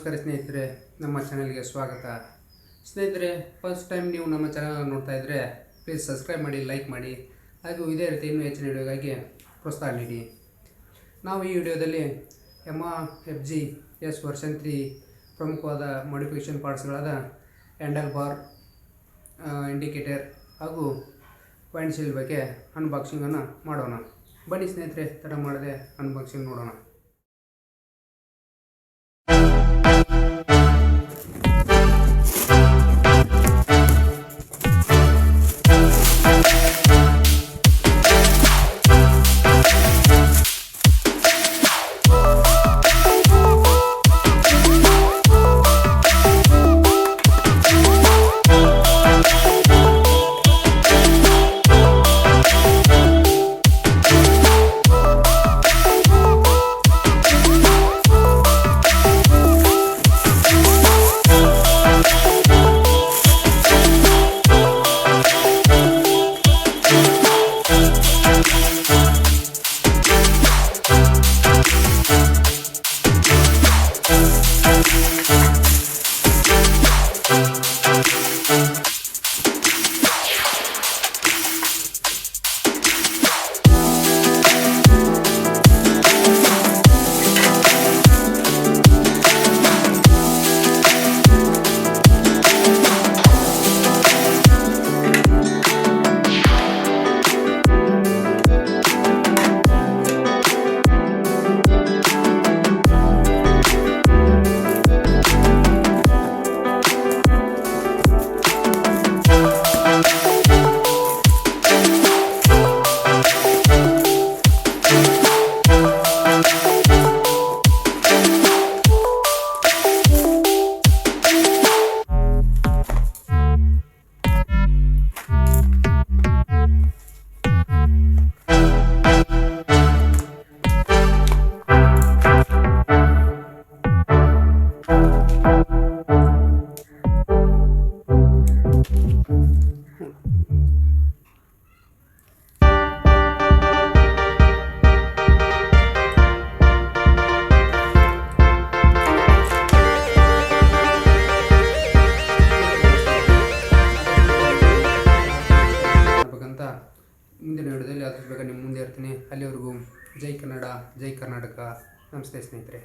ನಮಸ್ಕಾರ ಸ್ನೇಹಿತರೆ, ನಮ್ಮ ಚಾನೆಲ್ಗೆ ಸ್ವಾಗತ. ಸ್ನೇಹಿತರೆ, ಫಸ್ಟ್ ಟೈಮ್ ನೀವು ನಮ್ಮ ಚಾನಲ್ ನೋಡ್ತಾ ಇದ್ದರೆ ಪ್ಲೀಸ್ ಸಬ್ಸ್ಕ್ರೈಬ್ ಮಾಡಿ, ಲೈಕ್ ಮಾಡಿ, ಹಾಗೂ ಇದೇ ರೀತಿ ಇನ್ನೂ ಹೆಚ್ಚಿನ ವಿಡಿಯೋಗಾಗಿ ಪ್ರೋತ್ಸಾಹ ನೀಡಿ. ನಾವು ಈ ವಿಡಿಯೋದಲ್ಲಿ Yamaha FZS ವರ್ಷನ್ 3 ಪ್ರಮುಖವಾದ ಮಾಡಿಫಿಕೇಷನ್ ಪಾರ್ಟ್ಸ್ಗಳಾದ ಹ್ಯಾಂಡಲ್ ಬಾರ್, ಇಂಡಿಕೇಟರ್ ಹಾಗೂ ವಿಂಡ್ಶೀಲ್ಡ್ ಬಗ್ಗೆ ಅನ್ಬಾಕ್ಸಿಂಗನ್ನು ಮಾಡೋಣ. ಬನ್ನಿ ಸ್ನೇಹಿತರೆ, ತಡ ಮಾಡದೆ ಅನ್ಬಾಕ್ಸಿಂಗ್ ನೋಡೋಣ. ಮುಂದಿನ ವಿಡಿಯೋದಲ್ಲಿ ಅದ್ರ ಬಗ್ಗೆ ನಿಮ್ಮ ಮುಂದೆ ಇರ್ತೀನಿ. ಅಲ್ಲಿವರೆಗೂ ಜೈ ಕನ್ನಡ, ಜೈ ಕರ್ನಾಟಕ. ನಮಸ್ತೆ ಸ್ನೇಹಿತರೆ.